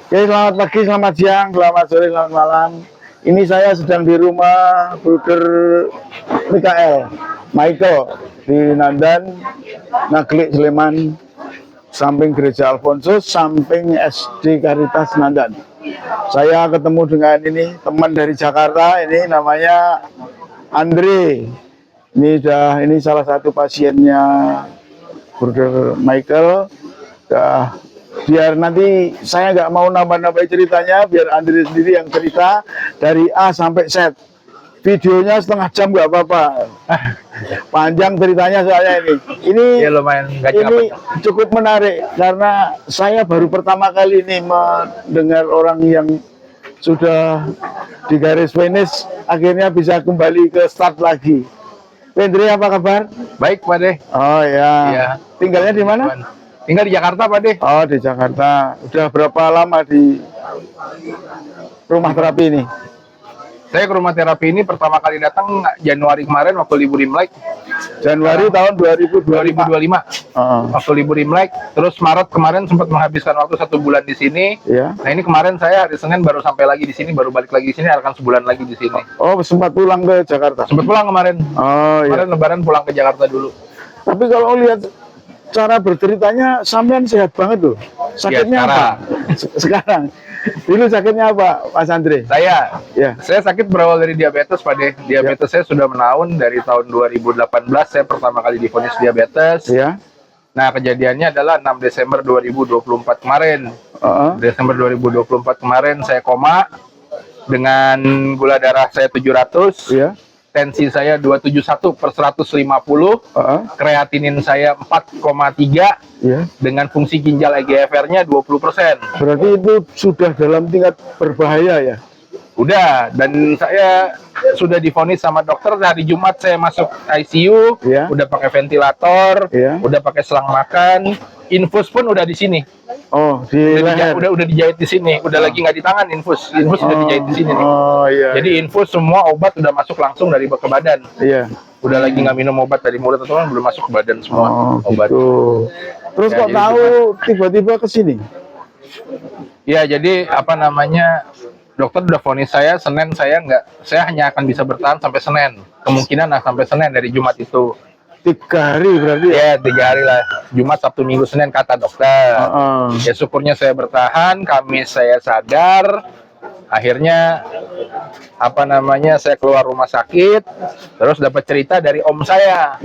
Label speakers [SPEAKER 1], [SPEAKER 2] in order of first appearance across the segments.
[SPEAKER 1] Oke, selamat pagi, selamat siang, selamat sore, selamat malam. Ini saya sedang di rumah Bruder Michael di Nandan, Naglik, Sleman, samping Gereja Alfonsus, samping SD Karitas Nandan. Saya ketemu dengan ini teman dari Jakarta, ini namanya Andre. Ini salah satu pasiennya Bruder Michael. Biar nanti saya nggak mau nambah-nambah ceritanya, biar Andre sendiri yang cerita dari A sampai Z. Videonya setengah jam nggak apa-apa. Panjang ceritanya soalnya ini
[SPEAKER 2] ya lumayan
[SPEAKER 1] ini cukup menarik karena saya baru pertama kali ini mendengar orang yang sudah di garis finish akhirnya bisa kembali ke start lagi. Andre, apa kabar?
[SPEAKER 2] Baik, Pak De.
[SPEAKER 1] Oh ya.
[SPEAKER 2] Iya.
[SPEAKER 1] Tinggalnya di mana?
[SPEAKER 2] Tinggal di Jakarta, Pak De.
[SPEAKER 1] Oh, di Jakarta. Udah berapa lama di rumah terapi ini?
[SPEAKER 2] Saya ke rumah terapi ini pertama kali datang Januari kemarin waktu libur Imlek.
[SPEAKER 1] Januari tahun 2025.
[SPEAKER 2] 2025. Waktu libur Imlek. Terus Maret kemarin sempat menghabiskan waktu 1 bulan di sini.
[SPEAKER 1] Ya.
[SPEAKER 2] Nah, ini kemarin saya hari Senin baru sampai lagi di sini, baru balik lagi di sini, akan sebulan lagi di sini.
[SPEAKER 1] Oh, sempat pulang ke Jakarta?
[SPEAKER 2] Sempat pulang kemarin.
[SPEAKER 1] Oh, iya.
[SPEAKER 2] Kemarin Lebaran pulang ke Jakarta dulu.
[SPEAKER 1] Tapi kalau lihat cara berceritanya, sampean sehat banget loh. Sakitnya
[SPEAKER 2] Ya,
[SPEAKER 1] apa? Sekarang. Dulu sakitnya apa, Mas Andre?
[SPEAKER 2] Saya sakit berawal dari diabetes, Pak De. Diabetes saya sudah menaun dari tahun 2018. Saya pertama kali divonis diabetes.
[SPEAKER 1] Ya.
[SPEAKER 2] Nah, kejadiannya adalah 6 Desember 2024 kemarin. Desember 2024 kemarin saya koma dengan gula darah saya 700.
[SPEAKER 1] Ya.
[SPEAKER 2] Tensi saya 271/150, kreatinin saya 4,3,
[SPEAKER 1] ya.
[SPEAKER 2] dengan fungsi ginjal EGFR-nya 20%.
[SPEAKER 1] Berarti itu sudah dalam tingkat berbahaya ya?
[SPEAKER 2] Udah, dan saya sudah divonis sama dokter hari Jumat saya masuk ICU, udah pakai ventilator, udah pakai selang makan, infus pun udah di sini.
[SPEAKER 1] Oh, di leher.
[SPEAKER 2] Udah dijahit di sini, udah lagi nggak di tangan infus udah dijahit di sini nih.
[SPEAKER 1] Oh iya.
[SPEAKER 2] Jadi infus semua obat udah masuk langsung dari ke badan.
[SPEAKER 1] Iya.
[SPEAKER 2] Udah lagi nggak minum obat dari mulut atau belum masuk ke badan semua obat.
[SPEAKER 1] Gitu. Terus kok tahu tiba-tiba ke sini?
[SPEAKER 2] Ya, jadi apa namanya? Dokter udah vonis saya Senin, saya hanya akan bisa bertahan sampai Senin. Kemungkinan sampai Senin dari Jumat itu.
[SPEAKER 1] 3 hari berarti
[SPEAKER 2] ya? 3 hari lah. Jumat, Sabtu, Minggu, Senin kata dokter. Ya syukurnya saya bertahan, Kamis saya sadar. Akhirnya apa namanya? Saya keluar rumah sakit, terus dapat cerita dari om saya.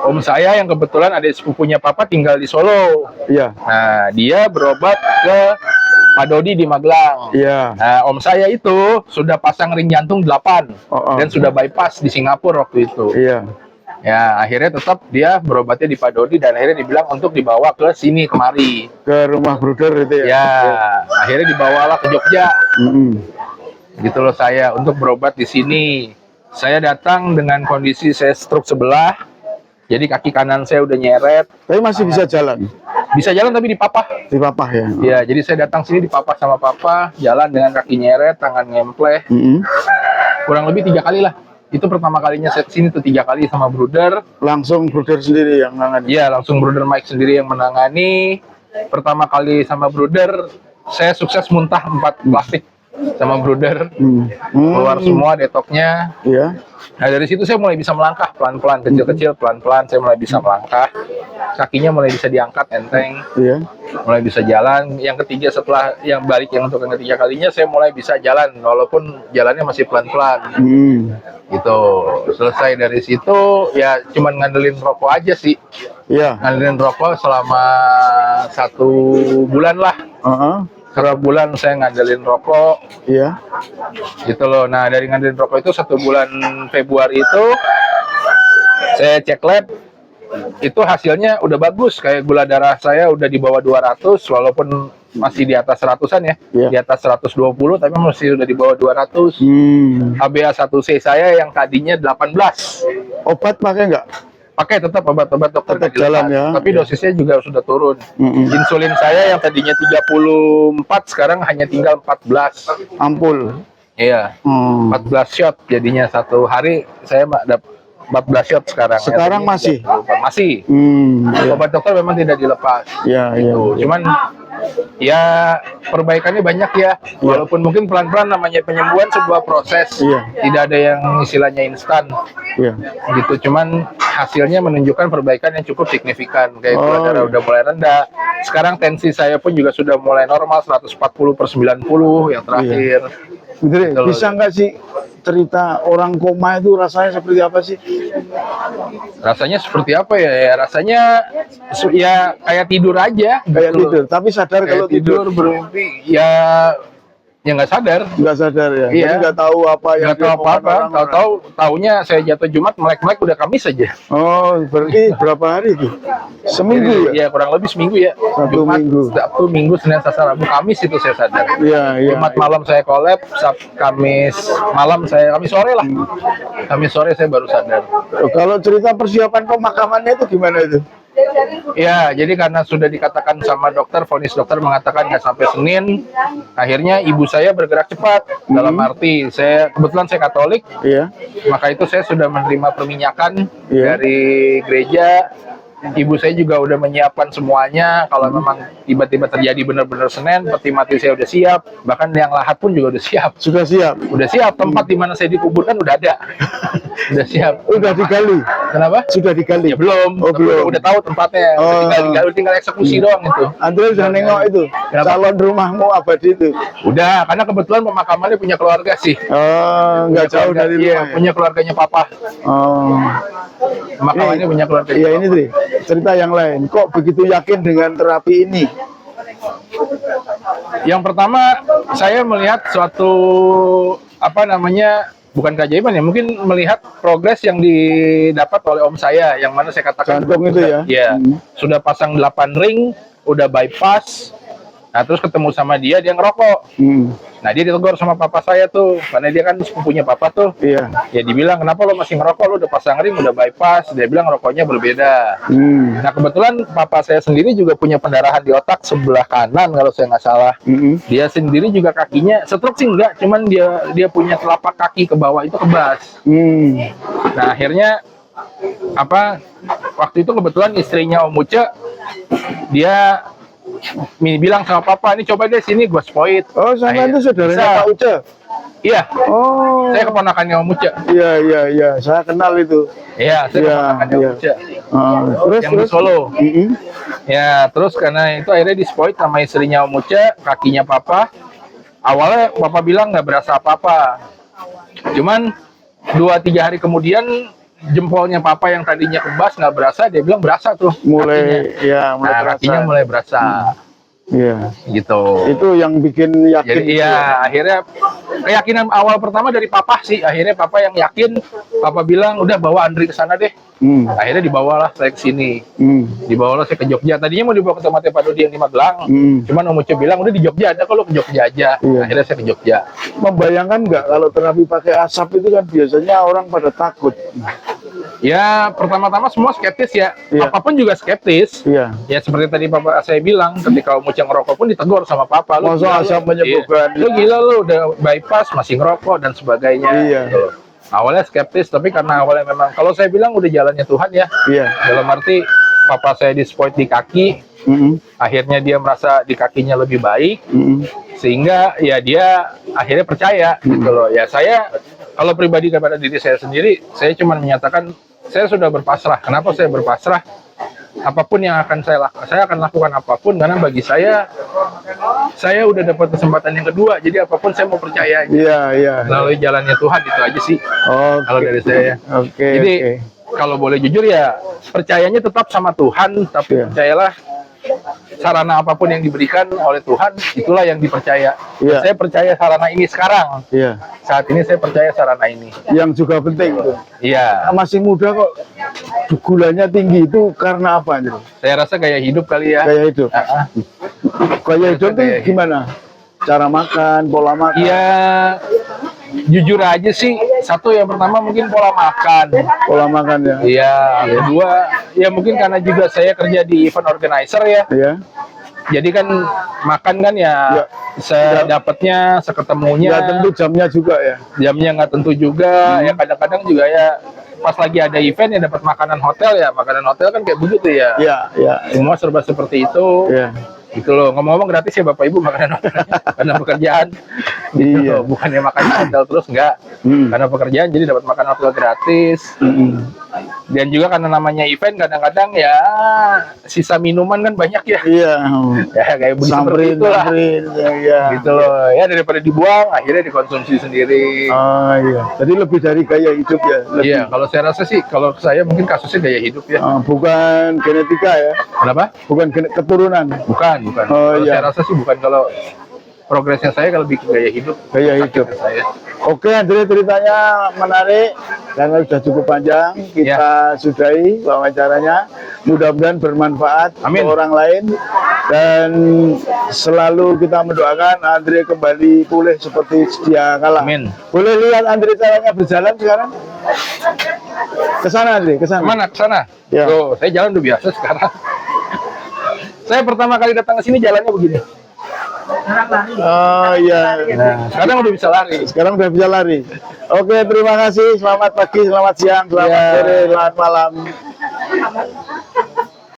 [SPEAKER 2] Om saya yang kebetulan ada sepupunya papa tinggal di Solo.
[SPEAKER 1] Iya.
[SPEAKER 2] Nah, dia berobat ke Pak Dodi di Magelang.
[SPEAKER 1] Iya.
[SPEAKER 2] Nah, om saya itu sudah pasang ring jantung 8 dan sudah bypass di Singapura waktu itu.
[SPEAKER 1] Iya.
[SPEAKER 2] Ya, akhirnya tetap dia berobatnya di Pak Dodi dan akhirnya dibilang untuk dibawa ke sini kemari.
[SPEAKER 1] Ke rumah Bruder itu ya?
[SPEAKER 2] Ya, akhirnya dibawalah ke Jogja. Gitu loh saya untuk berobat di sini. Saya datang dengan kondisi saya stroke sebelah. Jadi kaki kanan saya udah nyeret.
[SPEAKER 1] Tapi masih bisa jalan?
[SPEAKER 2] Bisa jalan tapi dipapah.
[SPEAKER 1] Dipapah ya?
[SPEAKER 2] Ya, jadi saya datang sini dipapah sama papa, jalan dengan kaki nyeret, tangan ngempleh. Kurang lebih 3 kali lah. Itu pertama kalinya saya kesini tuh 3 kali sama Bruder.
[SPEAKER 1] Langsung Bruder sendiri yang menangani?
[SPEAKER 2] Iya, langsung Bruder Mike sendiri yang menangani. Pertama kali sama Bruder, saya sukses muntah 4 plastik sama Bruder. Keluar semua detoknya.
[SPEAKER 1] Iya.
[SPEAKER 2] Nah, dari situ saya mulai bisa melangkah pelan-pelan, kecil-kecil, pelan-pelan saya mulai bisa melangkah. Kakinya mulai bisa diangkat enteng.
[SPEAKER 1] Iya.
[SPEAKER 2] Mulai bisa jalan. Yang ketiga setelah yang balik yang untuk yang ketiga kalinya saya mulai bisa jalan walaupun jalannya masih pelan-pelan. Gitu. Selesai dari situ ya cuman ngandelin rokok aja sih.
[SPEAKER 1] Iya.
[SPEAKER 2] Ngandelin rokok selama 1 bulan lah. 1 bulan saya ngandelin rokok.
[SPEAKER 1] Iya.
[SPEAKER 2] Gitu loh. Nah, dari ngandelin rokok itu 1 bulan Februari itu saya cek lab. Itu hasilnya udah bagus, kayak gula darah saya udah di bawah 200 walaupun masih di atas 100-an ya. Di atas 120 tapi masih udah di bawah 200. HbA1c saya yang tadinya 18.
[SPEAKER 1] Obat pakai nggak?
[SPEAKER 2] Pakai tetap obat-obat dokter
[SPEAKER 1] tetap jalan ya.
[SPEAKER 2] Tapi dosisnya juga sudah turun. Insulin saya yang tadinya 34 sekarang hanya tinggal 14
[SPEAKER 1] ampul.
[SPEAKER 2] Iya. 14 shot jadinya 1 hari saya dapat 14 shot sekarang.
[SPEAKER 1] Sekarang
[SPEAKER 2] ya,
[SPEAKER 1] masih?
[SPEAKER 2] Masih. Obat dokter memang tidak dilepas.
[SPEAKER 1] Iya, iya.
[SPEAKER 2] Cuman Ya, perbaikannya banyak ya. Walaupun mungkin pelan-pelan, namanya penyembuhan sebuah proses.
[SPEAKER 1] Iya.
[SPEAKER 2] Tidak ada yang istilahnya instan.
[SPEAKER 1] Iya.
[SPEAKER 2] Gitu, cuman hasilnya menunjukkan perbaikan yang cukup signifikan. Kayak gula
[SPEAKER 1] Oh,
[SPEAKER 2] darah
[SPEAKER 1] iya.
[SPEAKER 2] udah mulai rendah. Sekarang tensi saya pun juga sudah mulai normal, 140/90 yang terakhir.
[SPEAKER 1] Betul,
[SPEAKER 2] Gitu loh.
[SPEAKER 1] bisa nggak sih cerita orang koma itu rasanya seperti apa sih?
[SPEAKER 2] Rasanya seperti apa ya? Ya rasanya ya kayak tidur aja.
[SPEAKER 1] Kayak
[SPEAKER 2] gitu loh.
[SPEAKER 1] tidur, tapi sadar
[SPEAKER 2] Kayak
[SPEAKER 1] kalau tidur.
[SPEAKER 2] bermimpi ya nggak sadar.
[SPEAKER 1] Nggak sadar ya.
[SPEAKER 2] Iya.
[SPEAKER 1] Jadi nggak tahu apa yang
[SPEAKER 2] Nggak tahu
[SPEAKER 1] diomongkan
[SPEAKER 2] apa-apa.
[SPEAKER 1] orang-orang.
[SPEAKER 2] Tahu-tahu taunya saya jatuh Jumat, melek-melek udah Kamis aja.
[SPEAKER 1] Oh, berarti berapa hari itu? Seminggu ya?
[SPEAKER 2] Ya kurang lebih seminggu ya.
[SPEAKER 1] Satu
[SPEAKER 2] Jumat,
[SPEAKER 1] minggu.
[SPEAKER 2] Sabtu, Minggu, Senin, Selasa, Rabu, Kamis itu saya sadar.
[SPEAKER 1] Iya, iya.
[SPEAKER 2] Jumat
[SPEAKER 1] iya.
[SPEAKER 2] malam saya collab, Kamis malam Kamis sore lah. Kamis sore saya baru sadar.
[SPEAKER 1] Oh, kalau cerita persiapan pemakamannya itu gimana itu?
[SPEAKER 2] Ya, jadi karena sudah dikatakan sama dokter, vonis dokter mengatakan nggak sampai Senin, akhirnya ibu saya bergerak cepat. Dalam arti, kebetulan saya Katolik,
[SPEAKER 1] Iya.
[SPEAKER 2] maka itu saya sudah menerima perminyakan
[SPEAKER 1] Iya.
[SPEAKER 2] dari gereja. Ibu saya juga udah menyiapkan semuanya. Kalau memang tiba-tiba terjadi benar-benar Senin, peti mati saya udah siap. Bahkan yang lahat pun juga udah siap.
[SPEAKER 1] Sudah siap.
[SPEAKER 2] Udah siap, tempat di mana saya dikuburkan udah ada. Udah siap.
[SPEAKER 1] Udah digali.
[SPEAKER 2] Kenapa?
[SPEAKER 1] Sudah digali.
[SPEAKER 2] Ya belum.
[SPEAKER 1] Oh,
[SPEAKER 2] Tapi
[SPEAKER 1] belum.
[SPEAKER 2] Udah tahu tempatnya.
[SPEAKER 1] Oh.
[SPEAKER 2] Tinggal eksekusi doang itu.
[SPEAKER 1] Andre udah nengok itu.
[SPEAKER 2] Kenapa?
[SPEAKER 1] Calon rumahmu abadi itu.
[SPEAKER 2] Udah, karena kebetulan pemakamannya punya keluarga sih.
[SPEAKER 1] Oh, nggak jauh dari
[SPEAKER 2] Iya,
[SPEAKER 1] rumah. Ya?
[SPEAKER 2] punya keluarganya papa.
[SPEAKER 1] Oh.
[SPEAKER 2] Pemakamannya punya keluarga.
[SPEAKER 1] Iya ini Tri, cerita yang lain. Kok begitu yakin dengan terapi ini?
[SPEAKER 2] Yang pertama, saya melihat suatu bukan keajaiban ya, mungkin melihat progres yang didapat oleh om saya, yang mana saya katakan
[SPEAKER 1] Jantung itu ya?
[SPEAKER 2] Iya,
[SPEAKER 1] Hmm.
[SPEAKER 2] sudah pasang 8 ring, udah bypass. Nah, terus ketemu sama dia ngerokok. Nah, dia ditegur sama papa saya tuh, karena dia kan sepupunya papa tuh.
[SPEAKER 1] Iya.
[SPEAKER 2] Ya dibilang, kenapa lo masih ngerokok, lo udah pasang ring, udah bypass. Dia bilang rokoknya berbeda. Nah, kebetulan papa saya sendiri juga punya pendarahan di otak sebelah kanan kalau saya nggak salah. Dia sendiri juga kakinya stroke sih enggak, cuman dia punya telapak kaki ke bawah itu kebas. Nah, akhirnya waktu itu kebetulan istrinya Om Uce, dia bilang sama papa, ini coba deh sini gue spoit.
[SPEAKER 1] Oh, sama itu saudaranya
[SPEAKER 2] Bisa.
[SPEAKER 1] Pak Uce.
[SPEAKER 2] Iya,
[SPEAKER 1] Oh.
[SPEAKER 2] saya keponakannya Om Uce.
[SPEAKER 1] Iya. Saya kenal itu.
[SPEAKER 2] Iya, saya
[SPEAKER 1] Iya,
[SPEAKER 2] keponakannya
[SPEAKER 1] iya.
[SPEAKER 2] Om Uce.
[SPEAKER 1] Terus
[SPEAKER 2] Yang di Solo.
[SPEAKER 1] Mm-mm.
[SPEAKER 2] Ya, terus karena itu akhirnya dispoit sama istrinya Om Uce, kakinya papa. Awalnya papa bilang nggak berasa apa-apa. Cuman 2-3 hari kemudian jempolnya papa yang tadinya kebas nggak berasa, dia bilang berasa tuh.
[SPEAKER 1] Mulai
[SPEAKER 2] kakinya.
[SPEAKER 1] mulai
[SPEAKER 2] Nah,
[SPEAKER 1] terasa.
[SPEAKER 2] kakinya mulai berasa.
[SPEAKER 1] Iya.
[SPEAKER 2] Gitu.
[SPEAKER 1] Itu yang bikin yakin.
[SPEAKER 2] Jadi iya, akhirnya keyakinan awal pertama dari papa sih. Akhirnya papa yang yakin, papa bilang udah bawa Andri ke sana deh. Akhirnya dibawalah saya ke sini. Dibawalah saya ke Jogja. Tadinya mau dibawa ke tempatnya Pak Dodi yang di Magelang. Cuman Om Uce bilang udah di Jogja ada, kalau ke Jogja aja.
[SPEAKER 1] Iya.
[SPEAKER 2] Akhirnya saya ke Jogja.
[SPEAKER 1] Membayangkan nggak kalau terapi pakai asap itu kan biasanya orang pada takut.
[SPEAKER 2] Ya, pertama-tama semua skeptis ya.
[SPEAKER 1] Iya.
[SPEAKER 2] Apapun juga skeptis.
[SPEAKER 1] Iya.
[SPEAKER 2] Ya seperti tadi papa saya bilang, ketika Om Uce ngerokok pun ditegur sama papa. Lu
[SPEAKER 1] Masa
[SPEAKER 2] gila, lu.
[SPEAKER 1] asap menyembuhkan.
[SPEAKER 2] Iya. Lu gila lu udah bypass masih ngerokok dan sebagainya.
[SPEAKER 1] Iya.
[SPEAKER 2] Gitu. Awalnya skeptis, tapi karena awalnya memang, kalau saya bilang udah jalannya Tuhan ya.
[SPEAKER 1] Iya.
[SPEAKER 2] Dalam arti papa saya dispoit di kaki, akhirnya dia merasa di kakinya lebih baik, sehingga ya dia akhirnya percaya gitu loh. Ya saya kalau pribadi kepada diri saya sendiri, saya cuma menyatakan saya sudah berpasrah. Kenapa saya berpasrah? Apapun yang akan saya lakukan, saya akan lakukan apapun, karena bagi saya udah dapat kesempatan yang kedua, jadi apapun saya mau percaya aja.
[SPEAKER 1] Iya.
[SPEAKER 2] Melalui jalannya Tuhan, itu aja sih kalau dari saya.
[SPEAKER 1] Oke.
[SPEAKER 2] Jadi kalau boleh jujur ya, percayanya tetap sama Tuhan, tapi
[SPEAKER 1] Iya.
[SPEAKER 2] percayalah sarana apapun yang diberikan oleh Tuhan, itulah yang dipercaya.
[SPEAKER 1] Iya.
[SPEAKER 2] Saya percaya sarana ini sekarang.
[SPEAKER 1] Iya.
[SPEAKER 2] Saat ini saya percaya sarana ini.
[SPEAKER 1] Yang juga penting tuh.
[SPEAKER 2] Iya.
[SPEAKER 1] Masih muda kok gulanya tinggi itu karena apa gitu?
[SPEAKER 2] Saya rasa gaya hidup kali ya.
[SPEAKER 1] Gaya hidup.
[SPEAKER 2] Ah, ah.
[SPEAKER 1] Gaya hidup tuh
[SPEAKER 2] Gaya hidup.
[SPEAKER 1] gimana? Cara makan, pola makan.
[SPEAKER 2] Iya. Jujur aja sih, satu yang pertama mungkin pola makan.
[SPEAKER 1] Pola makan ya.
[SPEAKER 2] Iya. Kedua, ya mungkin karena juga saya kerja di event organizer ya.
[SPEAKER 1] Iya.
[SPEAKER 2] Jadi kan makan kan ya,
[SPEAKER 1] Ya.
[SPEAKER 2] sedapatnya, seketemunya.
[SPEAKER 1] Nggak tentu jamnya juga ya.
[SPEAKER 2] Jamnya nggak tentu juga. Ya kadang-kadang juga ya pas lagi ada event ya dapat makanan hotel ya. Makanan hotel kan kayak begitu ya.
[SPEAKER 1] Iya.
[SPEAKER 2] Semua serba seperti itu.
[SPEAKER 1] Iya.
[SPEAKER 2] Gitu loh. Ngomong-ngomong gratis ya Bapak Ibu makanan karena pekerjaan. Gitu
[SPEAKER 1] Iya.
[SPEAKER 2] loh. Bukannya makan di hotel terus enggak. Karena pekerjaan jadi dapat makan hotel gratis. Dan juga karena namanya event kadang-kadang ya sisa minuman kan banyak ya.
[SPEAKER 1] Iya.
[SPEAKER 2] Ya kayak begitu seperti itulah.
[SPEAKER 1] Iya.
[SPEAKER 2] Gitu loh. Ya daripada dibuang akhirnya dikonsumsi sendiri.
[SPEAKER 1] Ah iya. Jadi lebih dari gaya hidup ya. Lebih.
[SPEAKER 2] Iya, kalau saya rasa sih kalau saya mungkin kasusnya gaya hidup ya.
[SPEAKER 1] Bukan genetika ya.
[SPEAKER 2] Kenapa?
[SPEAKER 1] Bukan keturunan.
[SPEAKER 2] Bukan.
[SPEAKER 1] Oh,
[SPEAKER 2] Kalau
[SPEAKER 1] iya.
[SPEAKER 2] saya rasa sih bukan, kalau progresnya saya kalau bikin gaya hidup.
[SPEAKER 1] Gaya hidup.
[SPEAKER 2] Saya.
[SPEAKER 1] Oke, Andre, ceritanya menarik karena sudah cukup panjang. Kita sudahi wawancaranya. Mudah-mudahan bermanfaat
[SPEAKER 2] Amin.
[SPEAKER 1] untuk orang lain, dan selalu kita mendoakan Andre kembali pulih seperti sedia kala.
[SPEAKER 2] Amin.
[SPEAKER 1] Boleh lihat Andre caranya berjalan sekarang? Ke sana, Andre, ke sana.
[SPEAKER 2] Mana ke sana?
[SPEAKER 1] Ya.
[SPEAKER 2] Tuh, saya jalan udah biasa sekarang. Saya pertama kali datang ke sini jalannya begini.
[SPEAKER 1] Oh iya.
[SPEAKER 2] Nah, sekarang udah bisa lari.
[SPEAKER 1] Sekarang udah bisa lari. Oke, terima kasih. Selamat pagi, selamat siang, selamat
[SPEAKER 2] Ya.
[SPEAKER 1] sore, selamat malam.